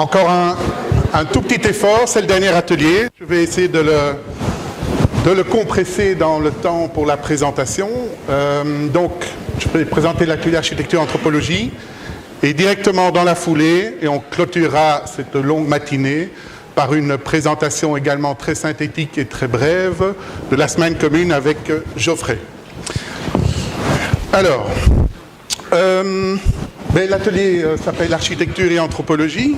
Encore un tout petit effort, c'est le dernier atelier. Je vais essayer de le compresser dans le temps pour la présentation. Donc, je vais présenter l'atelier architecture-anthropologie et directement dans la foulée, et on clôturera cette longue matinée par une présentation également très synthétique et très brève de la semaine commune avec Geoffrey. Alors, l'atelier s'appelle architecture et anthropologie.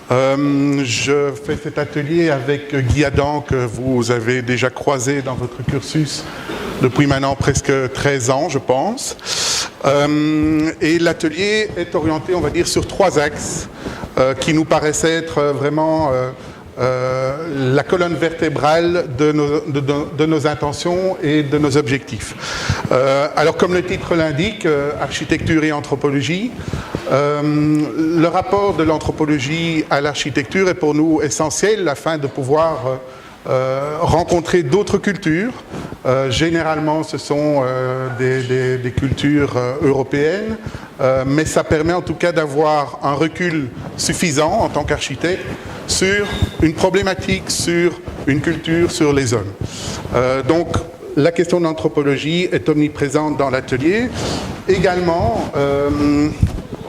Je fais cet atelier avec Guy Adam, que vous avez déjà croisé dans votre cursus depuis maintenant presque 13 ans, je pense. Et l'atelier est orienté, on va dire, sur 3 axes qui nous paraissent être vraiment la colonne vertébrale de nos intentions et de nos objectifs. Alors, comme le titre l'indique, architecture et anthropologie, le rapport de l'anthropologie à l'architecture est pour nous essentiel afin de pouvoir rencontrer d'autres cultures. Généralement, ce sont des cultures européennes, mais ça permet en tout cas d'avoir un recul suffisant en tant qu'architecte sur une problématique, sur une culture, sur les zones. Donc, la question de l'anthropologie est omniprésente dans l'atelier. Également,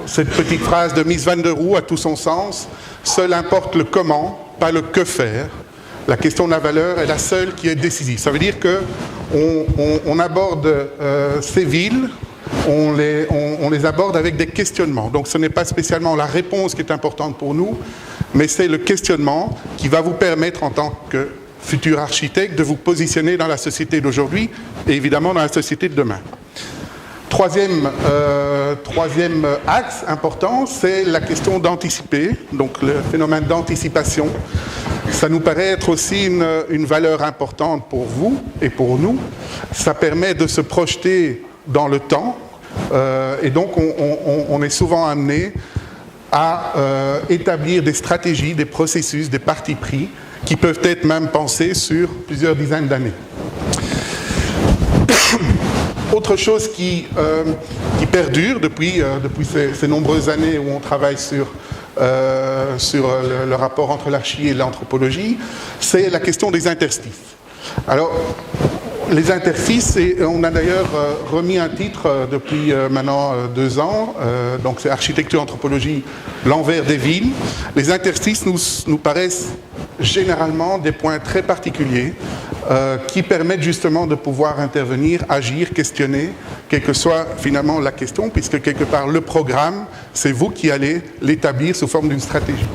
cette petite phrase de Mies van der Rohe a tout son sens. Seul importe le comment, pas le que faire. La question de la valeur est la seule qui est décisive. Ça veut dire qu'on aborde ces villes, on les aborde avec des questionnements. Donc ce n'est pas spécialement la réponse qui est importante pour nous, mais c'est le questionnement qui va vous permettre en tant que futur architecte de vous positionner dans la société d'aujourd'hui et évidemment dans la société de demain. Troisième axe important, c'est la question d'anticiper, donc le phénomène d'anticipation. Ça nous paraît être aussi une valeur importante pour vous et pour nous. Ça permet de se projeter dans le temps et donc on est souvent amené à établir des stratégies, des processus, des partis pris qui peuvent être même pensés sur plusieurs dizaines d'années. Autre chose qui perdure depuis ces nombreuses années où on travaille sur le rapport entre l'archi et l'anthropologie, c'est la question des interstices. Alors, les interstices, et on a d'ailleurs remis un titre depuis maintenant 2 ans, donc c'est architecture, anthropologie, l'envers des villes. Les interstices nous paraissent généralement des points très particuliers qui permettent justement de pouvoir intervenir, agir, questionner, quelle que soit finalement la question, puisque quelque part le programme, c'est vous qui allez l'établir sous forme d'une stratégie.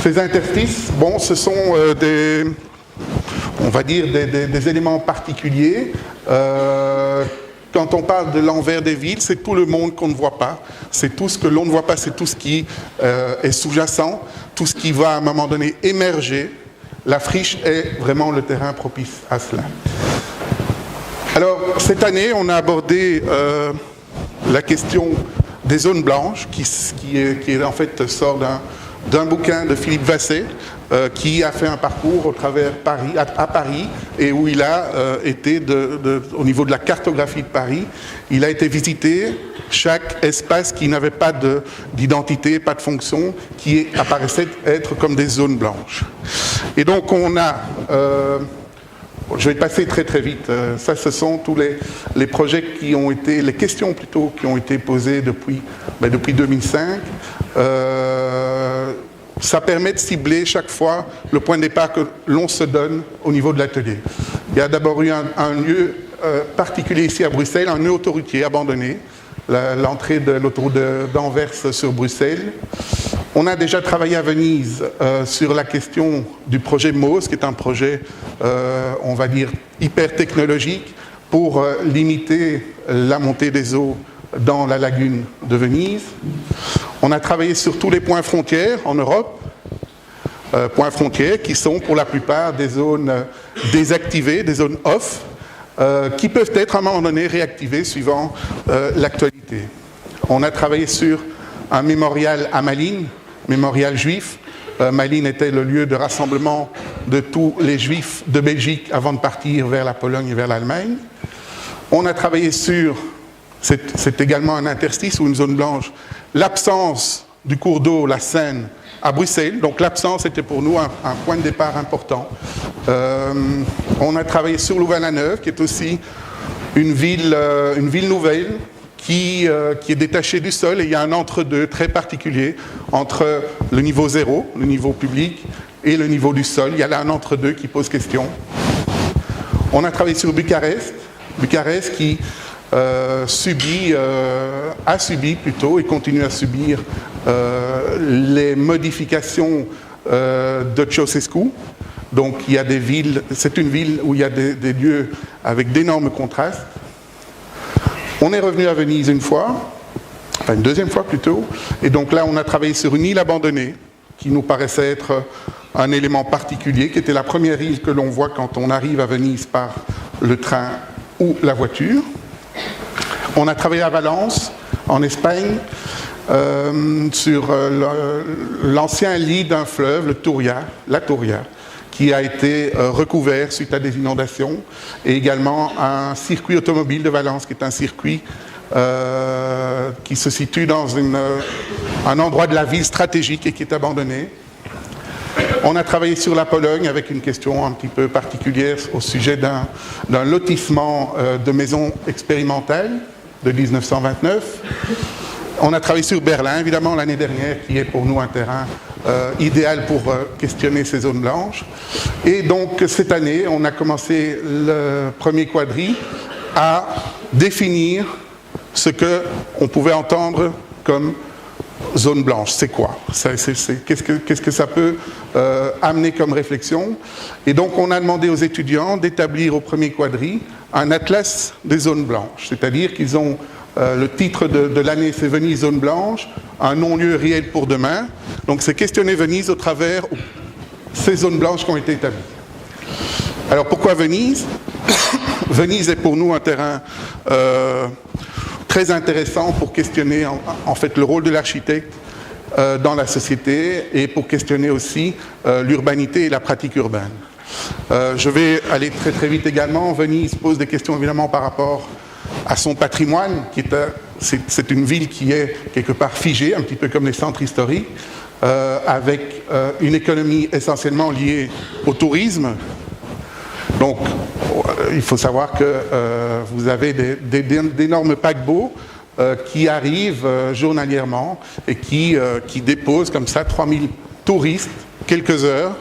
Ces interstices, bon, ce sont on va dire des éléments particuliers. Quand on parle de l'envers des villes, c'est tout le monde qu'on ne voit pas, c'est tout ce que l'on ne voit pas, c'est tout ce qui est sous-jacent, tout ce qui va à un moment donné émerger. La friche est vraiment le terrain propice à cela. Alors, cette année, on a abordé la question des zones blanches, qui est en fait sort d'un bouquin de Philippe Vasset, qui a fait un parcours au travers Paris, à Paris, et où il a été, au niveau de la cartographie de Paris, il a été visiter chaque espace qui n'avait pas d'identité, pas de fonction, qui apparaissait être comme des zones blanches. Et donc on a, je vais passer très très vite, ça ce sont tous les projets qui ont été, les questions plutôt, qui ont été posées depuis 2005. Ça permet de cibler chaque fois le point de départ que l'on se donne au niveau de l'atelier. Il y a d'abord eu un lieu particulier ici à Bruxelles, un nœud autoroutier abandonné, l'entrée de l'autoroute d'Anvers sur Bruxelles. On a déjà travaillé à Venise sur la question du projet MOS, qui est un projet, on va dire, hyper technologique pour limiter la montée des eaux dans la lagune de Venise. On a travaillé sur tous les points frontières en Europe, points frontières qui sont pour la plupart des zones désactivées, des zones off, qui peuvent être à un moment donné réactivées suivant l'actualité. On a travaillé sur un mémorial à Malines, mémorial juif. Malines était le lieu de rassemblement de tous les juifs de Belgique avant de partir vers la Pologne et vers l'Allemagne. On a travaillé sur, c'est également un interstice ou une zone blanche, l'absence du cours d'eau, la Seine, à Bruxelles. Donc l'absence était pour nous un point de départ important. On a travaillé sur Louvain-la-Neuve, qui est aussi une ville nouvelle, qui est détachée du sol, et il y a un entre-deux très particulier entre le niveau zéro, le niveau public, et le niveau du sol. Il y a là un entre-deux qui pose question. On a travaillé sur Bucarest qui a subi et continue à subir les modifications de Ceausescu. Donc il y a c'est une ville où il y a des lieux avec d'énormes contrastes. On est revenu à Venise une deuxième fois plutôt, et donc là on a travaillé sur une île abandonnée qui nous paraissait être un élément particulier, qui était la première île que l'on voit quand on arrive à Venise par le train ou la voiture. On a travaillé à Valence, en Espagne, sur l'ancien lit d'un fleuve, la Turia, qui a été recouvert suite à des inondations, et également un circuit automobile de Valence, qui est un circuit qui se situe dans un endroit de la ville stratégique et qui est abandonné. On a travaillé sur la Pologne avec une question un petit peu particulière au sujet d'un lotissement de maisons expérimentales de 1929. On a travaillé sur Berlin, évidemment, l'année dernière, qui est pour nous un terrain idéal pour questionner ces zones blanches. Et donc, cette année, on a commencé le premier quadri à définir ce qu'on pouvait entendre comme zone blanche. C'est quoi ? Qu'est-ce que ça peut amener comme réflexion ? Et donc, on a demandé aux étudiants d'établir au premier quadri un atlas des zones blanches. C'est-à-dire qu'ils ont le titre de l'année, c'est Venise zone blanche, un non-lieu réel pour demain. Donc, c'est questionner Venise au travers ces zones blanches qui ont été établies. Alors, pourquoi Venise ? Venise est pour nous un terrain très intéressant pour questionner en fait le rôle de l'architecte dans la société et pour questionner aussi l'urbanité et la pratique urbaine. Je vais aller très très vite également. Venise pose des questions évidemment par rapport à son patrimoine, c'est une ville qui est quelque part figée, un petit peu comme les centres historiques, avec une économie essentiellement liée au tourisme. Donc, il faut savoir que vous avez d'énormes paquebots qui arrivent journalièrement et qui déposent comme ça 3000 touristes quelques heures.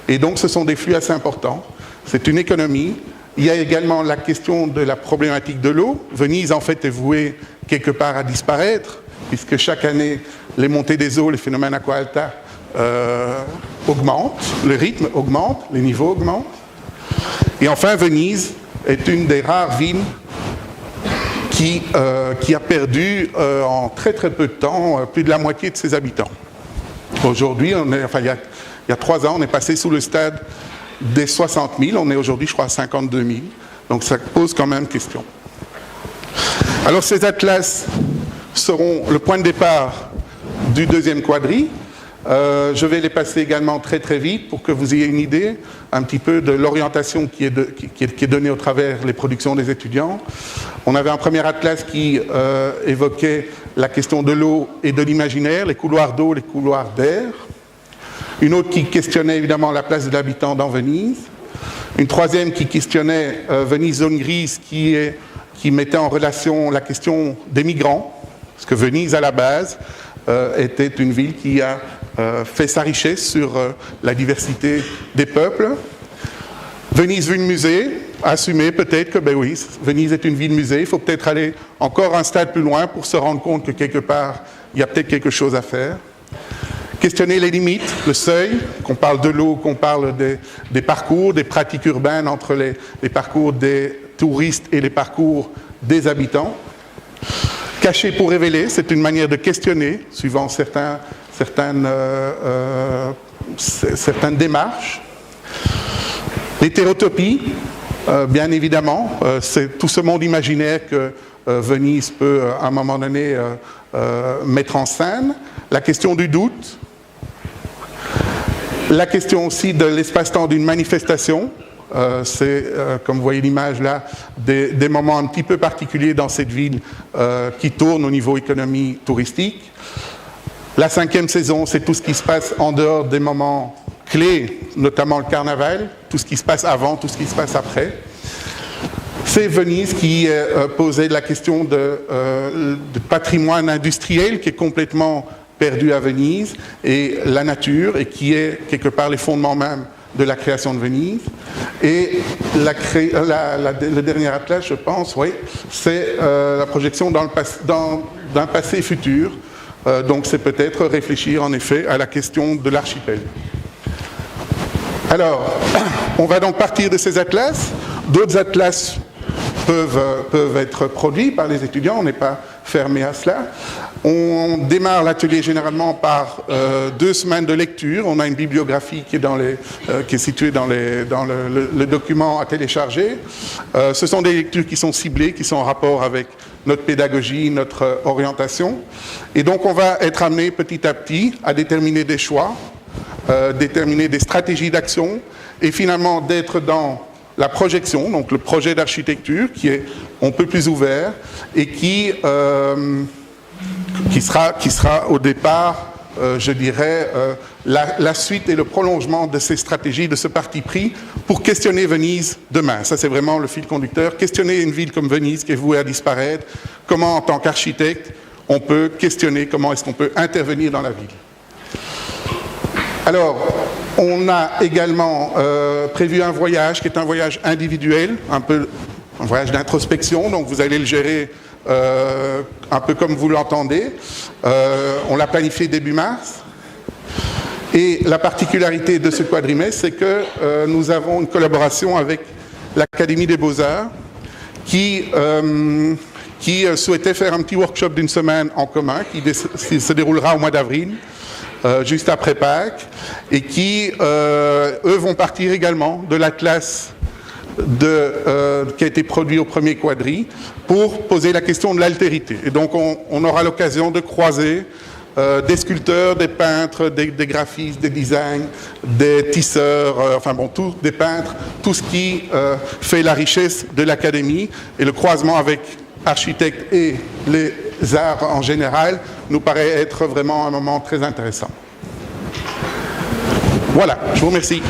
Et donc, ce sont des flux assez importants. C'est une économie. Il y a également la question de la problématique de l'eau. Venise, en fait, est vouée quelque part à disparaître, puisque chaque année, les montées des eaux, les phénomènes aqua alta augmentent, le rythme augmente, les niveaux augmentent. Et enfin, Venise est une des rares villes qui a perdu en très très peu de temps plus de la moitié de ses habitants. Aujourd'hui, il y a 3 ans, on est passé sous le stade des 60 000. On est aujourd'hui, je crois, à 52 000. Donc ça pose quand même question. Alors ces atlas seront le point de départ du deuxième quadri. Je vais les passer également très très vite pour que vous ayez une idée un petit peu de l'orientation qui est donnée au travers les productions des étudiants. On avait un premier atlas qui évoquait la question de l'eau et de l'imaginaire, les couloirs d'eau, les couloirs d'air. Une autre qui questionnait évidemment la place de l'habitant dans Venise. Une troisième qui questionnait Venise zone grise, qui mettait en relation la question des migrants, parce que Venise à la base était une ville qui a fait sa richesse sur la diversité des peuples. Venise ville musée, assumer peut-être que, ben oui, Venise est une ville musée, il faut peut-être aller encore un stade plus loin pour se rendre compte que quelque part, il y a peut-être quelque chose à faire. Questionner les limites, le seuil, qu'on parle de l'eau, qu'on parle des parcours, des pratiques urbaines entre les parcours des touristes et les parcours des habitants. Cacher pour révéler, c'est une manière de questionner, suivant certaines démarches. L'hétérotopie, bien évidemment, c'est tout ce monde imaginaire que Venise peut, à un moment donné, mettre en scène. La question du doute. La question aussi de l'espace-temps d'une manifestation. C'est, comme vous voyez l'image là, des moments un petit peu particuliers dans cette ville qui tournent au niveau économie touristique. La 5e saison, c'est tout ce qui se passe en dehors des moments clés, notamment le carnaval, tout ce qui se passe avant, tout ce qui se passe après. C'est Venise qui posait la question de patrimoine industriel qui est complètement perdu à Venise, et la nature, et qui est quelque part les fondements même de la création de Venise. Et le dernier atlas, je pense, oui, c'est la projection d'un passé futur. Donc c'est peut-être réfléchir en effet à la question de l'archipel. Alors, on va donc partir de ces atlas. D'autres atlas peuvent être produits par les étudiants, on n'est pas fermé à cela. On démarre l'atelier généralement par 2 semaines de lecture. On a une bibliographie qui est située dans le document à télécharger. Ce sont des lectures qui sont ciblées, qui sont en rapport avec notre pédagogie, notre orientation. Et donc on va être amené petit à petit à déterminer des choix, déterminer des stratégies d'action, et finalement d'être dans la projection, donc le projet d'architecture qui est un peu plus ouvert et qui sera au départ, je dirais, la suite et le prolongement de ces stratégies, de ce parti pris pour questionner Venise demain. Ça, c'est vraiment le fil conducteur. Questionner une ville comme Venise qui est vouée à disparaître. Comment, en tant qu'architecte, on peut questionner comment est-ce qu'on peut intervenir dans la ville. Alors, on a également prévu un voyage qui est un voyage individuel, un voyage d'introspection, donc vous allez le gérer un peu comme vous l'entendez. On l'a planifié début mars. Et la particularité de ce quadrimestre, c'est que nous avons une collaboration avec l'Académie des Beaux-Arts qui souhaitait faire un petit workshop d'une semaine en commun qui se déroulera au mois d'avril. Juste après Pâques, et qui, eux, vont partir également de l'atlas qui a été produit au premier quadri pour poser la question de l'altérité. Et donc, on aura l'occasion de croiser des sculpteurs, des peintres, des graphistes, des designs, des tisseurs, des peintres, tout ce qui fait la richesse de l'académie, et le croisement avec architectes et les arts en général nous paraît être vraiment un moment très intéressant. Voilà, je vous remercie.